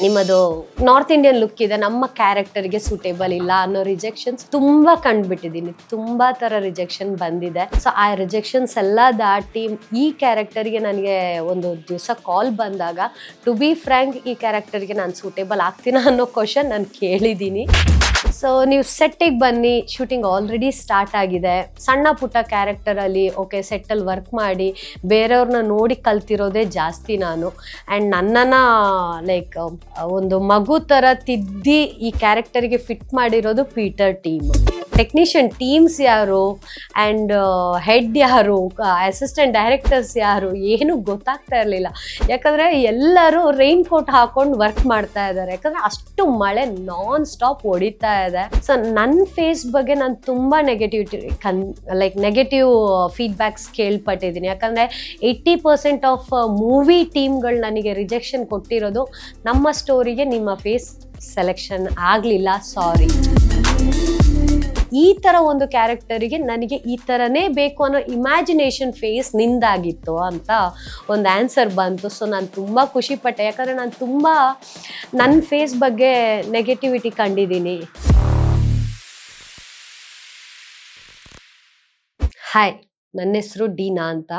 ನಿಮ್ಮದು north Indian look ಇದೆ, ನಮ್ಮ ಕ್ಯಾರೆಕ್ಟರ್ಗೆ ಸೂಟೇಬಲ್ ಇಲ್ಲ ಅನ್ನೋ ರಿಜೆಕ್ಷನ್ಸ್ ತುಂಬಾ ಕಂಡುಬಿಟ್ಟಿದ್ದೀನಿ. ತುಂಬಾ ತರ ರಿಜೆಕ್ಷನ್ ಬಂದಿದೆ. ಸೊ ಆ ರಿಜೆಕ್ಷನ್ಸ್ ಎಲ್ಲ ದಾಟಿ ಈ ಕ್ಯಾರೆಕ್ಟರ್ಗೆ ನನಗೆ ಒಂದು ದಿವಸ ಕಾಲ್ ಬಂದಾಗ, ಟು ಬಿ ಫ್ರ್ಯಾಂಕ್, ಈ ಕ್ಯಾರೆಕ್ಟರ್ಗೆ ನಾನು ಸೂಟೇಬಲ್ ಆಗ್ತೀನಾ ಅನ್ನೋ ಕ್ವಶನ್ ನಾನು ಕೇಳಿದ್ದೀನಿ. ಸೊ ನೀವು ಸೆಟ್ಟಿಗೆ ಬನ್ನಿ, ಶೂಟಿಂಗ್ ಆಲ್ರೆಡಿ ಸ್ಟಾರ್ಟ್ ಆಗಿದೆ. ಸಣ್ಣ ಪುಟ್ಟ ಕ್ಯಾರೆಕ್ಟರಲ್ಲಿ ಓಕೆ ಸೆಟ್ಟಲ್ಲಿ ವರ್ಕ್ ಮಾಡಿ ಬೇರೆಯವ್ರನ್ನ ನೋಡಿ ಕಲ್ತಿರೋದೇ ಜಾಸ್ತಿ ನಾನು. ಆ್ಯಂಡ್ ನನ್ನನ್ನು ಲೈಕ್ ಒಂದು ಮಗು ಥರ ತಿದ್ದಿ ಈ ಕ್ಯಾರೆಕ್ಟರ್ಗೆ ಫಿಟ್ ಮಾಡಿರೋದು ಪೀಟರ್ ಟೀಮ್. ಟೆಕ್ನಿಷಿಯನ್ ಟೀಮ್ಸ್ ಯಾರು ಆ್ಯಂಡ್ ಹೆಡ್ ಯಾರು, ಅಸಿಸ್ಟೆಂಟ್ ಡೈರೆಕ್ಟರ್ಸ್ ಯಾರು, ಏನು ಗೊತ್ತಾಗ್ತಾ ಇರಲಿಲ್ಲ. ಯಾಕಂದರೆ ಎಲ್ಲರೂ ರೈನ್ ಕೋಟ್ ಹಾಕೊಂಡು ವರ್ಕ್ ಮಾಡ್ತಾ ಇದ್ದಾರೆ. ಯಾಕಂದರೆ ಅಷ್ಟು ಮಳೆ ನಾನ್ ಸ್ಟಾಪ್ ಹೊಡಿತಾ ಇದೆ. ಸೊ ನನ್ನ ಫೇಸ್ ಬಗ್ಗೆ ನಾನು ತುಂಬ ನೆಗೆಟಿವ್ ಫೀಡ್ಬ್ಯಾಕ್ಸ್ ಕೇಳ್ಪಟ್ಟಿದ್ದೀನಿ. ಯಾಕಂದರೆ 80% ಆಫ್ ಮೂವಿ ಟೀಮ್ಗಳು ನನಗೆ ರಿಜೆಕ್ಷನ್ ಕೊಟ್ಟಿರೋದು, ನಮ್ಮ ಸ್ಟೋರಿಗೆ ನಿಮ್ಮ ಫೇಸ್ ಸೆಲೆಕ್ಷನ್ ಆಗಲಿಲ್ಲ, ಸಾರಿ. ಈ ಥರ ಒಂದು ಕ್ಯಾರೆಕ್ಟರಿಗೆ ನನಗೆ ಈ ಥರನೇ ಬೇಕು ಅನ್ನೋ ಇಮ್ಯಾಜಿನೇಷನ್ ಫೇಸ್ ನಿಂದಾಗಿತ್ತು ಅಂತ ಒಂದು ಆನ್ಸರ್ ಬಂತು. ಸೊ ನಾನು ತುಂಬ ಖುಷಿಪಟ್ಟೆ. ಯಾಕಂದರೆ ನಾನು ತುಂಬ ನನ್ನ ಫೇಸ್ ಬಗ್ಗೆ ನೆಗೆಟಿವಿಟಿ ಕಂಡಿದ್ದೀನಿ. ಹಾಯ್, ನನ್ನ ಹೆಸರು ಡೀನಾ ಅಂತ,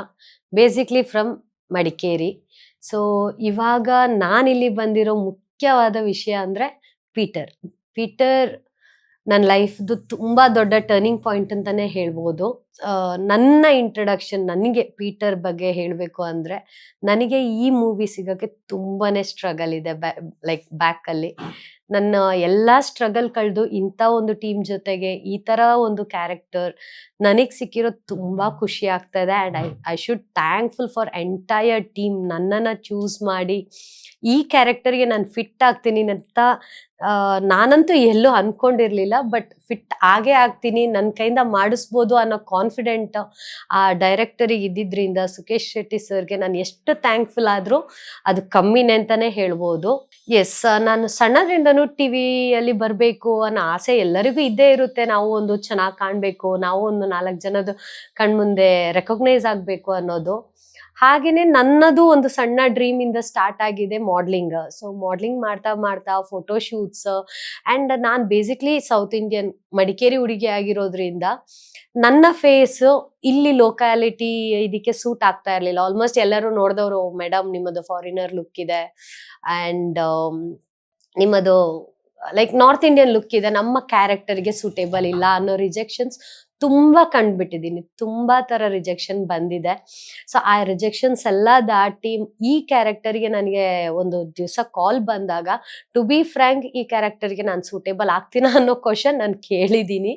ಬೇಸಿಕ್ಲಿ ಫ್ರಮ್ ಮಡಿಕೇರಿ. ಸೊ ಇವಾಗ ನಾನಿಲ್ಲಿ ಬಂದಿರೋ ಮುಖ್ಯವಾದ ವಿಷಯ ಅಂದರೆ ಪೀಟರ್ ನನ್ನ ಲೈಫ್ದು ತುಂಬ ದೊಡ್ಡ ಟರ್ನಿಂಗ್ ಪಾಯಿಂಟ್ ಅಂತಲೇ ಹೇಳ್ಬೋದು. ನನ್ನ ಇಂಟ್ರಡಕ್ಷನ್, ನನಗೆ ಪೀಟರ್ ಬಗ್ಗೆ ಹೇಳಬೇಕು ಅಂದರೆ, ನನಗೆ ಈ ಮೂವಿ ಸಿಗೋಕ್ಕೆ ತುಂಬಾ ಸ್ಟ್ರಗಲ್ ಇದೆ. ಬ್ಯಾಕಲ್ಲಿ ನನ್ನ ಎಲ್ಲ ಸ್ಟ್ರಗಲ್ ಕಳೆದು ಇಂಥ ಒಂದು ಟೀಮ್ ಜೊತೆಗೆ ಈ ಥರ ಒಂದು ಕ್ಯಾರೆಕ್ಟರ್ ನನಗೆ ಸಿಕ್ಕಿರೋದು ತುಂಬ ಖುಷಿ ಆಗ್ತಾ ಇದೆ. And I should thankful for entire team. ನನ್ನನ್ನು ಚೂಸ್ ಮಾಡಿ ಈ ಕ್ಯಾರೆಕ್ಟರ್ಗೆ ನಾನು ಫಿಟ್ ಆಗ್ತೀನಿ ಅಂತ ನಾನಂತೂ ಎಲ್ಲೂ ಅಂದ್ಕೊಂಡಿರಲಿಲ್ಲ. ಬಟ್ ಫಿಟ್ ಆಗೇ ಆಗ್ತೀನಿ, ನನ್ನ ಕೈಯಿಂದ ಮಾಡಿಸ್ಬೋದು ಅನ್ನೋ ಕಾನ್ಫಿಡೆಂಟ್ ಆ ಡೈರೆಕ್ಟರಿಗೆ ಇದ್ದಿದ್ದರಿಂದ, ಸುಕೇಶ್ ಶೆಟ್ಟಿ ಸರ್ಗೆ ನಾನು ಎಷ್ಟು ಥ್ಯಾಂಕ್ಫುಲ್ ಆದರೂ ಅದು ಕಮ್ಮಿನೇ ಅಂತಲೇ ಹೇಳ್ಬೋದು. ಎಸ್, ನಾನು ಸಣ್ಣದ್ರಿಂದನೂ ಟಿವಿಯಲ್ಲಿ ಬರಬೇಕು ಅನ್ನೋ ಆಸೆ ಎಲ್ಲರಿಗೂ ಇದ್ದೇ ಇರುತ್ತೆ. ನಾವು ಒಂದು ಚೆನ್ನಾಗಿ ಕಾಣಬೇಕು, ನಾವು ಒಂದು 4 ಜನದ ಕಣ್ಮುಂದೆ ರೆಕಗ್ನೈಸ್ ಆಗಬೇಕು ಅನ್ನೋದು. ಹಾಗೆಯೇ ನನ್ನದು ಒಂದು ಸಣ್ಣ ಡ್ರೀಮಿಂದ ಸ್ಟಾರ್ಟ್ ಆಗಿದೆ ಮಾಡ್ಲಿಂಗ್. ಸೊ ಮಾಡ್ಲಿಂಗ್ ಮಾಡ್ತಾ ಮಾಡ್ತಾ ಫೋಟೋ ಶೂಟ್ಸ್, ಆ್ಯಂಡ್ ನಾನು ಬೇಸಿಕ್ಲಿ ಸೌತ್ ಇಂಡಿಯನ್ ಮಡಿಕೇರಿ ಹುಡುಗಿ ಆಗಿರೋದ್ರಿಂದ ನನ್ನ ಫೇಸು ಇಲ್ಲಿ ಲೋಕ್ಯಾಲಿಟಿ ಇದಕ್ಕೆ ಸೂಟ್ ಆಗ್ತಾ ಇರಲಿಲ್ಲ. ಆಲ್ಮೋಸ್ಟ್ ಎಲ್ಲರೂ ನೋಡಿದವರು, ಮೇಡಮ್ ನಿಮ್ಮದು ಫಾರಿನರ್ ಲುಕ್ ಇದೆ ಆ್ಯಂಡ್ ನಿಮ್ಮದು ನಾರ್ತ್ ಇಂಡಿಯನ್ ಲುಕ್ ಇದೆ, ನಮ್ಮ ಕ್ಯಾರೆಕ್ಟರ್ಗೆ ಸೂಟೇಬಲ್ ಇಲ್ಲ ಅನ್ನೋ ರಿಜೆಕ್ಷನ್ಸ್ ತುಂಬ ಕಂಡುಬಿಟ್ಟಿದ್ದೀನಿ. ತುಂಬ ಥರ ರಿಜೆಕ್ಷನ್ ಬಂದಿದೆ. ಸೊ ಆ ರಿಜೆಕ್ಷನ್ಸ್ ಎಲ್ಲ ದಾಟಿ ಈ ಕ್ಯಾರೆಕ್ಟರ್ಗೆ ನನಗೆ ಒಂದು ದಿವಸ ಕಾಲ್ ಬಂದಾಗ, ಟು ಬಿ ಫ್ರ್ಯಾಂಕ್, ಈ ಕ್ಯಾರೆಕ್ಟರ್ಗೆ ನಾನು ಸೂಟೇಬಲ್ ಆಗ್ತೀನಾ ಅನ್ನೋ ಕ್ವಶನ್ ನಾನು ಕೇಳಿದ್ದೀನಿ.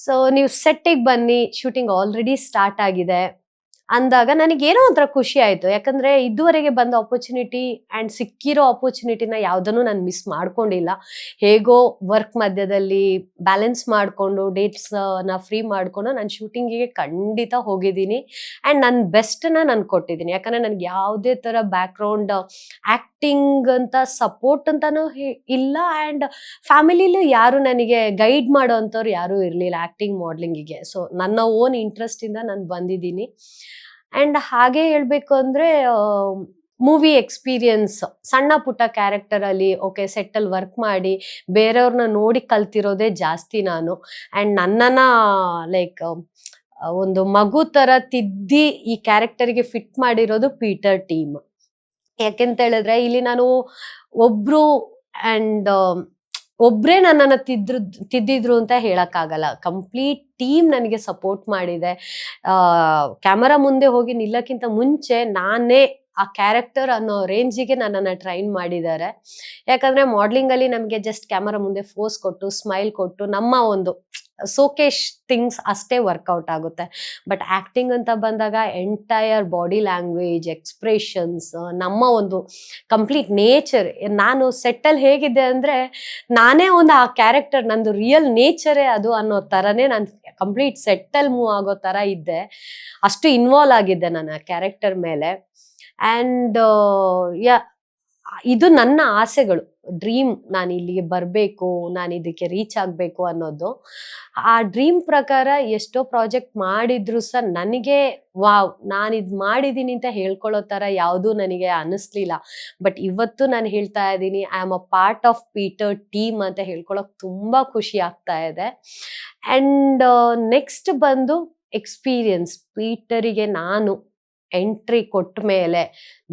ಸೊ ನೀವು ಸೆಟ್ಟಿಗೆ ಬನ್ನಿ, ಶೂಟಿಂಗ್ ಆಲ್ರೆಡಿ ಸ್ಟಾರ್ಟ್ ಆಗಿದೆ ಅಂದಾಗ ನನಗೇನೋ ಒಂಥರ ಖುಷಿ ಆಯಿತು. ಯಾಕಂದರೆ ಇದುವರೆಗೆ ಬಂದ ಆಪರ್ಚುನಿಟಿ ಆ್ಯಂಡ್ ಸಿಕ್ಕಿರೋ ಆಪರ್ಚುನಿಟಿನ ಯಾವುದನ್ನು ನಾನು ಮಿಸ್ ಮಾಡ್ಕೊಂಡಿಲ್ಲ. ಹೇಗೋ ವರ್ಕ್ ಮಧ್ಯದಲ್ಲಿ ಬ್ಯಾಲೆನ್ಸ್ ಮಾಡಿಕೊಂಡು ಡೇಟ್ಸ್ನ ಫ್ರೀ ಮಾಡಿಕೊಂಡು ನಾನು ಶೂಟಿಂಗಿಗೆ ಖಂಡಿತ ಹೋಗಿದ್ದೀನಿ. ಆ್ಯಂಡ್ ನನ್ನ ಬೆಸ್ಟನ್ನ ನಾನು ಕೊಟ್ಟಿದ್ದೀನಿ. ಯಾಕಂದರೆ ನನಗೆ ಯಾವುದೇ ಥರ ಬ್ಯಾಕ್ಗ್ರೌಂಡ್ ಆ್ಯಕ್ಟಿಂಗ್ ಅಂತ ಸಪೋರ್ಟ್ ಅಂತಲೂ ಇಲ್ಲ. ಆ್ಯಂಡ್ ಫ್ಯಾಮಿಲಿಲೂ ಯಾರು ನನಗೆ ಗೈಡ್ ಮಾಡೋ ಅಂಥವ್ರು ಯಾರೂ ಇರಲಿಲ್ಲ ಆ್ಯಕ್ಟಿಂಗ್ ಮಾಡ್ಲಿಂಗಿಗೆ. ಸೊ ನನ್ನ ಓನ್ ಇಂಟ್ರೆಸ್ಟಿಂದ ನಾನು ಬಂದಿದ್ದೀನಿ. ಆ್ಯಂಡ್ ಹಾಗೆ ಹೇಳಬೇಕು ಅಂದರೆ, ಮೂವಿ ಎಕ್ಸ್ಪೀರಿಯನ್ಸ್, ಸಣ್ಣ ಪುಟ್ಟ ಕ್ಯಾರೆಕ್ಟರಲ್ಲಿ ಓಕೆ ಸೆಟ್ಟಲ್ಲಿ ವರ್ಕ್ ಮಾಡಿ ಬೇರೆಯವ್ರನ್ನ ನೋಡಿ ಕಲ್ತಿರೋದೇ ಜಾಸ್ತಿ ನಾನು. ಆ್ಯಂಡ್ ನನ್ನನ್ನು ಒಂದು ಮಗು ಥರ ತಿದ್ದಿ ಈ ಕ್ಯಾರೆಕ್ಟರ್ಗೆ ಫಿಟ್ ಮಾಡಿರೋದು ಪೀಟರ್ ಟೀಮ್. ಯಾಕೆಂತ ಹೇಳಿದ್ರೆ, ಇಲ್ಲಿ ನಾನು ಒಬ್ಬರೇ ನನ್ನನ್ನು ತಿದ್ದಿದ್ರು ಅಂತ ಹೇಳೋಕ್ಕಾಗಲ್ಲ. ಕಂಪ್ಲೀಟ್ ಟೀಮ್ ನನಗೆ ಸಪೋರ್ಟ್ ಮಾಡಿದೆ. ಕ್ಯಾಮರಾ ಮುಂದೆ ಹೋಗಿ ನಿಲ್ಲಕ್ಕಿಂತ ಮುಂಚೆ ನಾನೇ ಆ ಕ್ಯಾರೆಕ್ಟರ್ ಅನ್ನೋ ರೇಂಜಿಗೆ ನನ್ನನ್ನು ಟ್ರೈನ್ ಮಾಡಿದ್ದಾರೆ. ಯಾಕಂದರೆ ಮಾಡ್ಲಿಂಗಲ್ಲಿ ನಮಗೆ ಜಸ್ಟ್ ಕ್ಯಾಮರಾ ಮುಂದೆ ಫೋಸ್ ಕೊಟ್ಟು ಸ್ಮೈಲ್ ಕೊಟ್ಟು ನಮ್ಮ ಒಂದು ಸೋಕೇಶ್ ಥಿಂಗ್ಸ್ ಅಷ್ಟೇ ವರ್ಕೌಟ್ ಆಗುತ್ತೆ. ಬಟ್ ಆ್ಯಕ್ಟಿಂಗ್ ಅಂತ ಬಂದಾಗ ಎಂಟೈರ್ ಬಾಡಿ ಲ್ಯಾಂಗ್ವೇಜ್, ಎಕ್ಸ್ಪ್ರೆಷನ್ಸ್, ನಮ್ಮ ಒಂದು ಕಂಪ್ಲೀಟ್ ನೇಚರ್, ನಾನು ಸೆಟ್ಟಲ್ಲಿ ಹೇಗಿದ್ದೆ ಅಂದರೆ ನಾನೇ ಒಂದು ಆ ಕ್ಯಾರೆಕ್ಟರ್, ನಂದು ರಿಯಲ್ ನೇಚರೇ ಅದು ಅನ್ನೋ ಥರನೇ ನಾನು ಕಂಪ್ಲೀಟ್ ಸೆಟ್ಟಲ್ಲಿ ಮೂವ್ ಆಗೋ ಥರ ಇದ್ದೆ. ಅಷ್ಟು ಇನ್ವಾಲ್ವ್ ಆಗಿದ್ದೆ ನಾನು ಆ ಕ್ಯಾರೆಕ್ಟರ್ ಮೇಲೆ. ಆ್ಯಂಡ್ ಇದು ನನ್ನ ಆಸೆಗಳು. ಡ್ರೀಮ್, ನಾನು ಇಲ್ಲಿಗೆ ಬರಬೇಕು, ನಾನು ಇದಕ್ಕೆ ರೀಚ್ ಆಗಬೇಕು ಅನ್ನೋದು. ಆ ಡ್ರೀಮ್ ಪ್ರಕಾರ ಎಷ್ಟೋ ಪ್ರಾಜೆಕ್ಟ್ ಮಾಡಿದ್ರು ಸಹ ನನಗೆ ವಾವ್, ನಾನು ಇದು ಮಾಡಿದ್ದೀನಿ ಅಂತ ಹೇಳ್ಕೊಳ್ಳೋ ಥರ ಯಾವುದೂ ನನಗೆ ಅನ್ನಿಸ್ಲಿಲ್ಲ. ಬಟ್ ಇವತ್ತು ನಾನು ಹೇಳ್ತಾ ಇದ್ದೀನಿ, I am a part of Peter team ಅಂತ ಹೇಳ್ಕೊಳಕ್ ತುಂಬಾ ಖುಷಿ ಆಗ್ತಾ ಇದೆ. ಅಂಡ್ ನೆಕ್ಸ್ಟ್ ಬಂದು ಎಕ್ಸ್ಪೀರಿಯನ್ಸ್. ಪೀಟರಿಗೆ ನಾನು ಎಂಟ್ರಿ ಕೊಟ್ಟ ಮೇಲೆ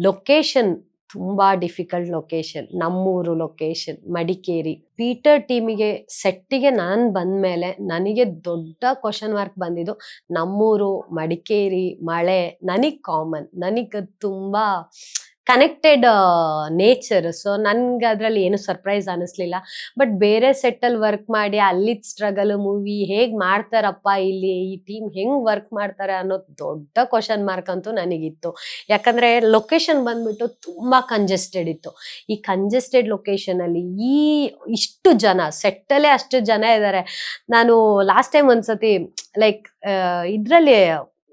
ಲೊಕೇಶನ್ ತುಂಬಾ ಡಿಫಿಕಲ್ಟ್ ಲೊಕೇಶನ್, ನಮ್ಮೂರು ಲೊಕೇಶನ್ ಮಡಿಕೇರಿ. ಪೀಟರ್ ಟೀಮಿಗೆ ಸೆಟ್ಟಿಗೆ ನಾನು ಬಂದ್ಮೇಲೆ ನನಗೆ ದೊಡ್ಡ ಕ್ವಶನ್ ಮಾರ್ಕ್ ಬಂದಿದ್ದು ನಮ್ಮೂರು ಮಡಿಕೇರಿ ಮಳೆ. ನನಗ್ ಕಾಮನ್, ನನಗ್ ತುಂಬಾ ಕನೆಕ್ಟೆಡ್ ನೇಚರ್. ಸೊ ನನ್ಗೆ ಅದ್ರಲ್ಲಿ ಏನು ಸರ್ಪ್ರೈಸ್ ಅನಿಸ್ಲಿಲ್ಲ. ಬಟ್ ಬೇರೆ ಸೆಟ್ಟಲ್ಲಿ ವರ್ಕ್ ಮಾಡಿ ಅಲ್ಲಿದ್ ಸ್ಟ್ರಗಲ್, ಮೂವಿ ಹೇಗ್ ಮಾಡ್ತಾರಪ್ಪ, ಇಲ್ಲಿ ಈ ಟೀಮ್ ಹೆಂಗ್ ವರ್ಕ್ ಮಾಡ್ತಾರೆ ಅನ್ನೋ ದೊಡ್ಡ ಕ್ವಶನ್ ಮಾರ್ಕ್ ಅಂತೂ ನನಗಿತ್ತು. ಯಾಕಂದ್ರೆ ಲೊಕೇಶನ್ ಬಂದ್ಬಿಟ್ಟು ತುಂಬಾ ಕಂಜೆಸ್ಟೆಡ್ ಇತ್ತು. ಈ ಕಂಜೆಸ್ಟೆಡ್ ಲೊಕೇಶನ್ ಅಲ್ಲಿ ಇಷ್ಟು ಜನ, ಸೆಟ್ಟಲ್ಲೇ ಅಷ್ಟು ಜನ ಇದ್ದಾರೆ. ನಾನು ಲಾಸ್ಟ್ ಟೈಮ್ ಒಂದ್ಸತಿ ಲೈಕ್ ಇದ್ರಲ್ಲಿ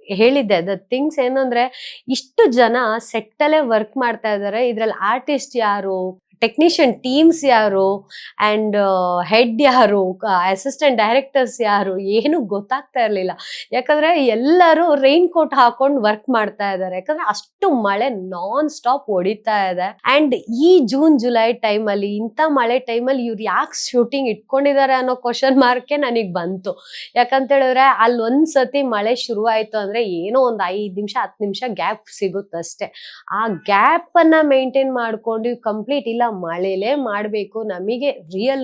ಹೇಳಿದ್ದೆ, ದ ಥಿಂಗ್ಸ್ ಏನು ಅಂದ್ರೆ, ಇಷ್ಟು ಜನ ಸೆಟ್ಟಲ್ಲೇ ವರ್ಕ್ ಮಾಡ್ತಾ ಇದ್ದಾರೆ, ಇದ್ರಲ್ಲಿ ಆರ್ಟಿಸ್ಟ್ ಯಾರು, ಟೆಕ್ನಿಷಿಯನ್ ಟೀಮ್ಸ್ ಯಾರು, ಅಂಡ್ ಹೆಡ್ ಯಾರು, ಅಸಿಸ್ಟೆಂಟ್ ಡೈರೆಕ್ಟರ್ಸ್ ಯಾರು, ಏನು ಗೊತ್ತಾಗ್ತಾ ಇರ್ಲಿಲ್ಲ. ಯಾಕಂದ್ರೆ ಎಲ್ಲರೂ ರೈನ್ ಕೋಟ್ ಹಾಕೊಂಡು ವರ್ಕ್ ಮಾಡ್ತಾ ಇದ್ದಾರೆ. ಯಾಕಂದ್ರೆ ಅಷ್ಟು ಮಳೆ ನಾನ್ ಸ್ಟಾಪ್ ಹೊಡಿತಾ ಇದೆ. ಅಂಡ್ ಈ ಜೂನ್ ಜುಲೈ ಟೈಮಲ್ಲಿ, ಇಂಥ ಮಳೆ ಟೈಮಲ್ಲಿ ಇವ್ರು ಯಾಕೆ ಶೂಟಿಂಗ್ ಇಟ್ಕೊಂಡಿದ್ದಾರೆ ಅನ್ನೋ ಕ್ವಶನ್ ಮಾರ್ಕೆ ನನಗ್ ಬಂತು. ಯಾಕಂತ ಹೇಳಿದ್ರೆ ಅಲ್ಲಿ ಒಂದ್ಸತಿ ಮಳೆ ಶುರು ಆಯ್ತು ಅಂದ್ರೆ ಏನೋ ಒಂದು 5 ನಿಮಿಷ 10 ನಿಮಿಷ ಗ್ಯಾಪ್ ಸಿಗುತ್ತಷ್ಟೇ. ಆ ಗ್ಯಾಪ್ ಅನ್ನ ಮೇಂಟೈನ್ ಮಾಡ್ಕೊಂಡು ಕಂಪ್ಲೀಟ್ ಇಲ್ಲ ಮಳೆಲೇ ಮಾಡ್ಬೇಕು, ನಮಗೆ ರಿಯಲ್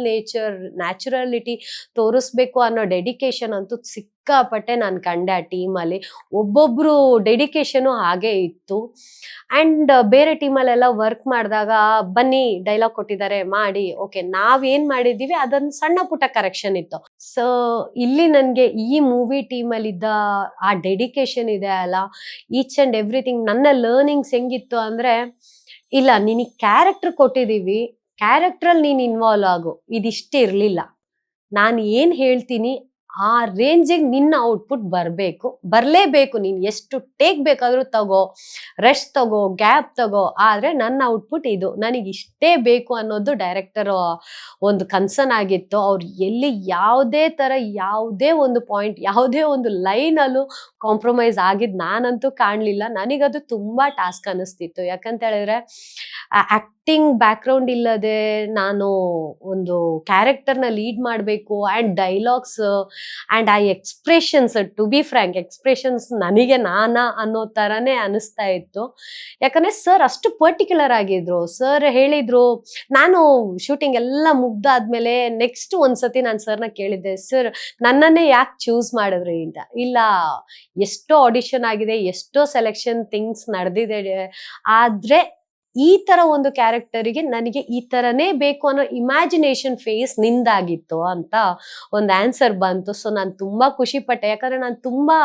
ನ್ಯಾಚುರಲಿಟಿ ತೋರಿಸ್ಬೇಕು ಅನ್ನೋ ಡೆಡಿಕೇಶನ್ ಅಂತೂ ಸಿಕ್ಕಾಪಟ್ಟೆ ನಾನು ಕಂಡೆ ಆ ಟೀಮಲ್ಲಿ. ಒಬ್ಬೊಬ್ರು ಡೆಡಿಕೇಶನು ಹಾಗೆ ಇತ್ತು. ಅಂಡ್ ಬೇರೆ ಟೀಮಲ್ಲೆಲ್ಲ ವರ್ಕ್ ಮಾಡಿದಾಗ ಬನ್ನಿ ಡೈಲಾಗ್ ಕೊಟ್ಟಿದ್ದಾರೆ ಮಾಡಿ, ಓಕೆ ನಾವೇನ್ ಮಾಡಿದೀವಿ ಅದನ್ನ ಸಣ್ಣ ಪುಟ್ಟ ಕರೆಕ್ಷನ್ ಇತ್ತು. ಸೊ ಇಲ್ಲಿ ನನ್ಗೆ ಈ ಮೂವಿ ಟೀಮಲ್ಲಿ ಇದ್ದ ಆ ಡೆಡಿಕೇಶನ್ ಇದೆ ಅಲ್ಲ, ಈಚ್ ಅಂಡ್ ಎವ್ರಿಥಿಂಗ್. ನನ್ನ ಲರ್ನಿಂಗ್ಸ್ ಹೆಂಗಿತ್ತು ಅಂದ್ರೆ, ಇಲ್ಲ ನಿನಗೆ ಕ್ಯಾರೆಕ್ಟರ್ ಕೊಟ್ಟಿದೀವಿ, ಕ್ಯಾರೆಕ್ಟ್ರಲ್ಲಿ ನೀನ್ ಇನ್ವಾಲ್ವ್ ಆಗು, ಇದಿಷ್ಟೇ ಇರ್ಲಿಲ್ಲ. ನಾನು ಏನ್ ಹೇಳ್ತೀನಿ ಆ ರೇಂಜಿಗೆ ನಿನ್ನ ಔಟ್ಪುಟ್ ಬರ್ಲೇಬೇಕು. ನೀನ್ ಎಷ್ಟು ಟೇಕ್ ಬೇಕಾದ್ರೂ ತಗೋ, ರೆಸ್ಟ್ ತಗೋ, ಗ್ಯಾಪ್ ತಗೋ, ಆದ್ರೆ ನನ್ನ ಔಟ್ಪುಟ್ ಇದು, ನನಗೆ ಇಷ್ಟೇ ಬೇಕು ಅನ್ನೋದು ಡೈರೆಕ್ಟರ್ ಒಂದು ಕನ್ಸರ್ನ್ ಆಗಿತ್ತು. ಅವ್ರು ಎಲ್ಲಿ ಯಾವುದೇ ತರ, ಯಾವುದೇ ಒಂದು ಪಾಯಿಂಟ್, ಯಾವುದೇ ಒಂದು ಲೈನ್ ಅಲ್ಲೂ ಕಾಂಪ್ರಮೈಸ್ ಆಗಿದ್ ನಾನಂತೂ ಕಾಣ್ಲಿಲ್ಲ. ನನಗದು ತುಂಬಾ ಟಾಸ್ಕ್ ಅನಿಸ್ತಿತ್ತು. ಯಾಕಂತ ಹೇಳಿದ್ರೆ ಆಕ್ಟಿಂಗ್ ಬ್ಯಾಕ್ ಗ್ರೌಂಡ್ ಇಲ್ಲದೆ ನಾನು ಒಂದು ಕ್ಯಾರೆಕ್ಟರ್ನ ಲೀಡ್ ಮಾಡಬೇಕು. ಅಂಡ್ ಡೈಲಾಗ್ಸ್ ಅಂಡ್ ಆ expressions, to be frank expressions ನನಗೆ ನಾನಾ ಅನ್ನೋ ತರನೇ ಅನಿಸ್ತಾ ಇತ್ತು. ಯಾಕಂದ್ರೆ ಸರ್ ಅಷ್ಟು ಪರ್ಟಿಕ್ಯುಲರ್ ಆಗಿದ್ರು. ಸರ್ ಹೇಳಿದ್ರು, ನಾನು ಶೂಟಿಂಗ್ ಎಲ್ಲ ಮುಗ್ದಾದ್ಮೇಲೆ ನೆಕ್ಸ್ಟ್ ಒಂದ್ಸತಿ ನಾನು ಸರ್ನ ಕೇಳಿದ್ದೆ, ಸರ್ ನನ್ನನ್ನೇ ಯಾಕೆ ಚೂಸ್ ಮಾಡಿದ್ರಿ ಅಂತ. ಇಲ್ಲ, ಎಷ್ಟೋ ಆಡಿಷನ್ ಆಗಿದೆ, ಎಷ್ಟೋ ಸೆಲೆಕ್ಷನ್ ಥಿಂಗ್ಸ್ ನಡೆದಿದೆ, ಆದ್ರೆ ಈ ತರ ಒಂದು ಕ್ಯಾರೆಕ್ಟರಿಗೆ ನನಗೆ ಈ ತರನೇ ಬೇಕು ಅನ್ನೋ ಇಮ್ಯಾಜಿನೇಷನ್ ಫೇಸ್ ನಿಂದಾಗಿತ್ತು ಅಂತ ಒಂದು ಆನ್ಸರ್ ಬಂತು. ಸೊ ನಾನು ತುಂಬಾ ಖುಷಿ ಪಟ್ಟೆ. ಯಾಕಂದ್ರೆ ನಾನು ತುಂಬಾ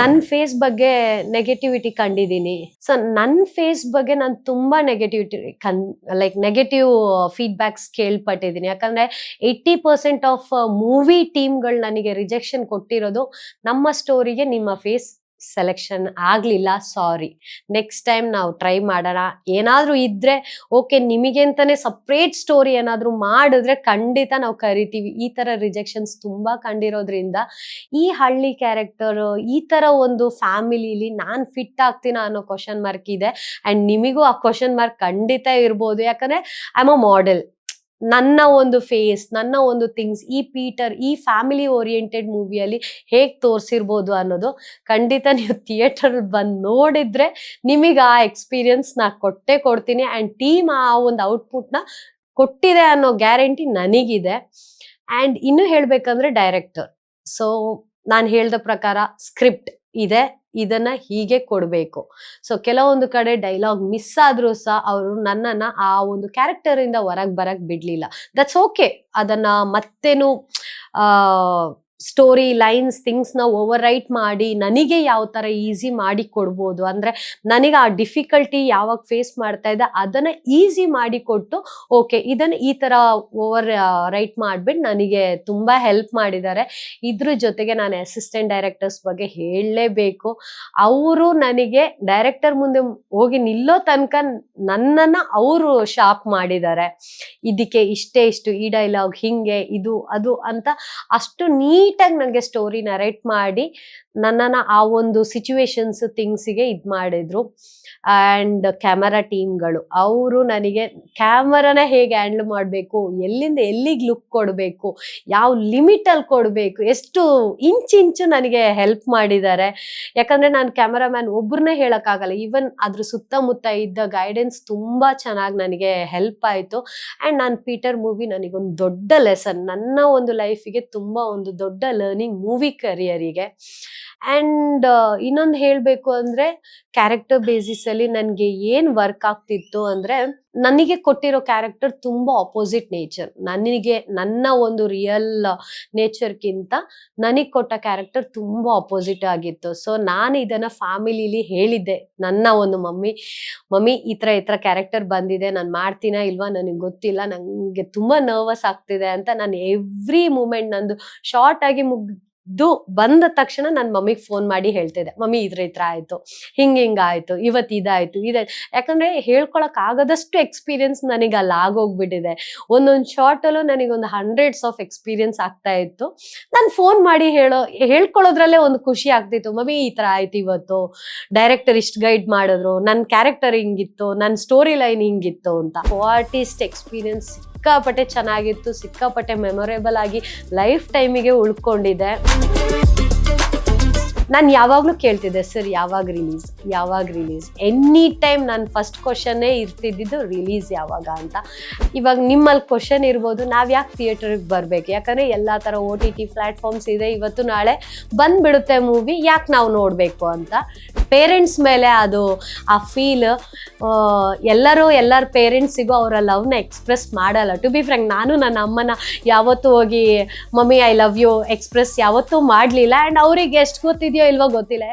ನನ್ನ ಫೇಸ್ ಬಗ್ಗೆ ನೆಗೆಟಿವಿಟಿ ಕಂಡಿದ್ದೀನಿ. ಸೊ ನನ್ನ ಫೇಸ್ ಬಗ್ಗೆ ನಾನು ತುಂಬಾ ನೆಗೆಟಿವ್ ಫೀಡ್ಬ್ಯಾಕ್ಸ್ ಕೇಳ್ಪಟ್ಟಿದ್ದೀನಿ. ಯಾಕಂದ್ರೆ 80% ಆಫ್ ಮೂವಿ ಟೀಮ್ಗಳು ನನಗೆ ರಿಜೆಕ್ಷನ್ ಕೊಟ್ಟಿರೋದು, ನಮ್ಮ ಸ್ಟೋರಿಗೆ ನಿಮ್ಮ ಫೇಸ್ ಸೆಲೆಕ್ಷನ್ ಆಗ್ಲಿಲ್ಲ, ಸಾರಿ, ನೆಕ್ಸ್ಟ್ ಟೈಮ್ ನಾವು ಟ್ರೈ ಮಾಡೋಣ. ಏನಾದ್ರೂ ಇದ್ರೆ ಓಕೆ, ನಿಮಗೆ ಅಂತಾನೆ ಸಪ್ರೇಟ್ ಸ್ಟೋರಿ ಏನಾದ್ರೂ ಮಾಡಿದ್ರೆ ಖಂಡಿತ ನಾವು ಕರಿತೀವಿ. ಈ ತರ ರಿಜೆಕ್ಷನ್ಸ್ ತುಂಬಾ ಕಂಡಿರೋದ್ರಿಂದ ಈ ಹಳ್ಳಿ ಕ್ಯಾರೆಕ್ಟರ್, ಈ ತರ ಒಂದು ಫ್ಯಾಮಿಲಿಲಿ ನಾನ್ ಫಿಟ್ ಆಗ್ತೀನ ಅನ್ನೋ ಕ್ವಶನ್ ಮಾರ್ಕ್ ಇದೆ. ಅಂಡ್ ನಿಮಿಗೂ ಆ ಕ್ವಶನ್ ಮಾರ್ಕ್ ಖಂಡಿತ ಇರ್ಬೋದು. ಯಾಕಂದ್ರೆ ಐ ಆಮ್ ಅ ಮಾಡೆಲ್. ನನ್ನ ಒಂದು ಫೇಸ್, ನನ್ನ ಒಂದು ಥಿಂಗ್ಸ್ ಈ ಪೀಟರ್, ಈ ಫ್ಯಾಮಿಲಿ ಓರಿಯೆಂಟೆಡ್ ಮೂವಿಯಲ್ಲಿ ಹೇಗ್ ತೋರಿಸಿರ್ಬೋದು ಅನ್ನೋದು ಖಂಡಿತ ನೀವು ಥಿಯೇಟರ್ ಬಂದು ನೋಡಿದ್ರೆ ನಿಮಗೆ ಆ ಎಕ್ಸ್ಪೀರಿಯನ್ಸ್ ನಾ ಕೊಟ್ಟೆ ಕೊಡ್ತೀನಿ. ಅಂಡ್ ಟೀಮ್ ಆ ಒಂದು ಔಟ್ಪುಟ್ನ ಕೊಟ್ಟಿದೆ ಅನ್ನೋ ಗ್ಯಾರಂಟಿ ನನಗಿದೆ. ಅಂಡ್ ಇನ್ನು ಹೇಳ್ಬೇಕಂದ್ರೆ ಡೈರೆಕ್ಟರ್. ಸೊ ನಾನು ಹೇಳ್ದ ಪ್ರಕಾರ ಸ್ಕ್ರಿಪ್ಟ್ ಇದೆ, ಇದನ್ನ ಹೀಗೆ ಕೊಡ್ಬೇಕು. ಸೊ ಕೆಲವೊಂದು ಕಡೆ ಡೈಲಾಗ್ ಮಿಸ್ ಆದ್ರೂ ಸಹ ಅವರು ನನ್ನನ್ನ ಆ ಒಂದು ಕ್ಯಾರೆಕ್ಟರ್ ಇಂದ ಹೊರಗ್ ಬರಕ್ ಬಿಡ್ಲಿಲ್ಲ. That's okay. ಅದನ್ನ ಮತ್ತೇನು ಸ್ಟೋರಿ ಲೈನ್ಸ್ ಥಿಂಗ್ಸ್ನ ಓವರ್ ರೈಟ್ ಮಾಡಿ ನನಗೆ ಯಾವ ಥರ ಈಸಿ ಮಾಡಿ ಕೊಡ್ಬೋದು, ಅಂದರೆ ನನಗೆ ಆ ಡಿಫಿಕಲ್ಟಿ ಯಾವಾಗ ಫೇಸ್ ಮಾಡ್ತಾ ಇದ್ದೆ ಅದನ್ನು ಈಸಿ ಮಾಡಿ ಕೊಟ್ಟು ಓಕೆ ಇದನ್ನು ಈ ಥರ ಓವರ್ ರೈಟ್ ಮಾಡಿಬಿಟ್ಟು ನನಗೆ ತುಂಬ ಹೆಲ್ಪ್ ಮಾಡಿದ್ದಾರೆ. ಇದ್ರ ಜೊತೆಗೆ ನಾನು ಅಸಿಸ್ಟೆಂಟ್ ಡೈರೆಕ್ಟರ್ಸ್ ಬಗ್ಗೆ ಹೇಳಲೇಬೇಕು. ಅವರು ನನಗೆ ಡೈರೆಕ್ಟರ್ ಮುಂದೆ ಹೋಗಿ ನಿಲ್ಲೋ ತನಕ ನನ್ನನ್ನು ಅವರು ಶಾರ್ಪ್ ಮಾಡಿದ್ದಾರೆ. ಇದಕ್ಕೆ ಇಷ್ಟು ಈ ಡೈಲಾಗ್ ಹಿಂಗೆ ಇದು ಅದು ಅಂತ ಅಷ್ಟು ನೀಟಾಗಿ ನನಗೆ ಸ್ಟೋರಿ ನರೇಟ್ ಮಾಡಿ ನನ್ನನ್ನು ಆ ಒಂದು ಸಿಚುವೇಶನ್ಸ್ ಥಿಂಗ್ಸಿಗೆ ಇದು ಮಾಡಿದ್ರು. ಆ್ಯಂಡ್ ಕ್ಯಾಮರಾ ಟೀಮ್ಗಳು ಅವರು ನನಗೆ ಕ್ಯಾಮರಾನ ಹೇಗೆ ಹ್ಯಾಂಡಲ್ ಮಾಡಬೇಕು, ಎಲ್ಲಿಂದ ಎಲ್ಲಿಗೆ ಲುಕ್ ಕೊಡಬೇಕು, ಯಾವ ಲಿಮಿಟಲ್ಲಿ ಕೊಡಬೇಕು, ಎಷ್ಟು ಇಂಚು ನನಗೆ ಹೆಲ್ಪ್ ಮಾಡಿದ್ದಾರೆ. ಯಾಕಂದರೆ ನಾನು ಕ್ಯಾಮರಾಮ್ಯಾನ್ ಒಬ್ಬರನ್ನೇ ಹೇಳೋಕ್ಕಾಗಲ್ಲ, ಈವನ್ ಅದ್ರ ಸುತ್ತಮುತ್ತ ಇದ್ದ ಗೈಡೆನ್ಸ್ ತುಂಬ ಚೆನ್ನಾಗಿ ನನಗೆ ಹೆಲ್ಪ್ ಆಯಿತು. ಆ್ಯಂಡ್ ನಾನು ಪೀಟರ್ ಮೂವಿ ನನಗೊಂದು ದೊಡ್ಡ ಲೆಸನ್, ನನ್ನ ಒಂದು ಲೈಫಿಗೆ ತುಂಬ ಒಂದು ದೊಡ್ಡ ಲರ್ನಿಂಗ್ ಮೂವಿ ಕರಿಯರಿಗೆ. ಆ್ಯಂಡ್ ಇನ್ನೊಂದು ಹೇಳಬೇಕು ಅಂದರೆ ಕ್ಯಾರೆಕ್ಟರ್ ಬೇಸಿಸಲ್ಲಿ ನನಗೆ ಏನು ವರ್ಕ್ ಆಗ್ತಿತ್ತು ಅಂದರೆ, ನನಗೆ ಕೊಟ್ಟಿರೋ ಕ್ಯಾರೆಕ್ಟರ್ ತುಂಬ ಅಪೋಸಿಟ್ ನೇಚರ್. ನನಗೆ ನನ್ನ ಒಂದು ರಿಯಲ್ ನೇಚರ್ಗಿಂತ ನನಗೆ ಕೊಟ್ಟ ಕ್ಯಾರೆಕ್ಟರ್ ತುಂಬ ಅಪೋಸಿಟ್ ಆಗಿತ್ತು. ಸೊ ನಾನು ಇದನ್ನು ಫ್ಯಾಮಿಲಿಲಿ ಹೇಳಿದ್ದೆ, ನನ್ನ ಒಂದು ಮಮ್ಮಿ ಈ ಥರ ಕ್ಯಾರೆಕ್ಟರ್ ಬಂದಿದೆ, ನಾನು ಮಾಡ್ತೀನಾ ಇಲ್ವಾ ನನಗೆ ಗೊತ್ತಿಲ್ಲ, ನನಗೆ ತುಂಬ ನರ್ವಸ್ ಆಗ್ತಿದೆ ಅಂತ ನಾನು ಎವ್ರಿ ಮೂಮೆಂಟ್ ನಂದು ಶಾರ್ಟ್ ಆಗಿ ಬಂದ ತಕ್ಷಣ ನನ್ನ ಮಮ್ಮಿಗೆ ಫೋನ್ ಮಾಡಿ ಹೇಳ್ತಿದ್ದೆ, ಮಮ್ಮಿ ಈ ಥರ ಆಯಿತು, ಹಿಂಗಾಯಿತು, ಇವತ್ತು ಇದಾಯಿತು. ಯಾಕಂದರೆ ಹೇಳ್ಕೊಳಕ್ ಆಗದಷ್ಟು ಎಕ್ಸ್ಪೀರಿಯನ್ಸ್ ನನಗೆ ಅಲ್ಲಿ ಆಗೋಗ್ಬಿಟ್ಟಿದೆ. ಒಂದೊಂದು ಶಾರ್ಟಲ್ಲೂ ನನಗೊಂದು 100s ಆಫ್ ಎಕ್ಸ್ಪೀರಿಯನ್ಸ್ ಆಗ್ತಾ ಇತ್ತು. ನಾನು ಫೋನ್ ಮಾಡಿ ಹೇಳ್ಕೊಳ್ಳೋದ್ರಲ್ಲೇ ಒಂದು ಖುಷಿ ಆಗ್ತಿತ್ತು, ಮಮ್ಮಿ ಈ ಥರ ಆಯ್ತು ಇವತ್ತು, ಡೈರೆಕ್ಟರ್ ಇಷ್ಟು ಗೈಡ್ ಮಾಡಿದ್ರು, ನನ್ನ ಕ್ಯಾರೆಕ್ಟರ್ ಹಿಂಗಿತ್ತು, ನನ್ನ ಸ್ಟೋರಿ ಲೈನ್ ಹಿಂಗಿತ್ತು ಅಂತ. ಆರ್ಟಿಸ್ಟ್ ಎಕ್ಸ್ಪೀರಿಯನ್ಸ್ ಸಿಕ್ಕಾಪಟ್ಟೆ ಚೆನ್ನಾಗಿತ್ತು, ಸಿಕ್ಕಾಪಟ್ಟೆ ಮೆಮೊರೇಬಲ್ ಆಗಿ ಲೈಫ್ ಟೈಮಿಗೆ ಉಳ್ಕೊಂಡಿದೆ. ನಾನು ಯಾವಾಗಲೂ ಕೇಳ್ತಿದ್ದೆ, ಸರ್ ಯಾವಾಗ ರಿಲೀಸ್ ಎನಿ ಟೈಮ್ ನನ್ನ ಫಸ್ಟ್ ಕ್ವಶನ್ನೇ ಇರ್ತಿದ್ದಿದ್ದು ರಿಲೀಸ್ ಯಾವಾಗ ಅಂತ. ಇವಾಗ ನಿಮ್ಮಲ್ಲಿ ಕ್ವಶನ್ ಇರ್ಬೋದು, ನಾವು ಯಾಕೆ ಥಿಯೇಟರ್ಗೆ ಬರಬೇಕು, ಯಾಕಂದರೆ ಎಲ್ಲ ಥರ OTT ಪ್ಲ್ಯಾಟ್ಫಾರ್ಮ್ಸ್ ಇದೆ, ಇವತ್ತು ನಾಳೆ ಬಂದುಬಿಡುತ್ತೆ ಮೂವಿ, ಯಾಕೆ ನಾವು ನೋಡಬೇಕು ಅಂತ. ಪೇರೆಂಟ್ಸ್ ಮೇಲೆ ಅದು ಆ ಫೀಲ್ ಎಲ್ಲರ ಪೇರೆಂಟ್ಸಿಗೂ ಅವರ ಲವ್ನ ಎಕ್ಸ್ಪ್ರೆಸ್ ಮಾಡಲ್ಲ. ಟು ಬಿ ಫ್ರ್ಯಾಂಕ್, ನಾನು ನನ್ನ ಅಮ್ಮನ ಯಾವತ್ತೂ ಹೋಗಿ mummy I love you express ಯಾವತ್ತೂ ಮಾಡಲಿಲ್ಲ. ಆ್ಯಂಡ್ ಅವರಿಗೆ ಎಷ್ಟು ಗೊತ್ತಿದೆಯೋ ಇಲ್ವೋ ಗೊತ್ತಿಲ್ಲ.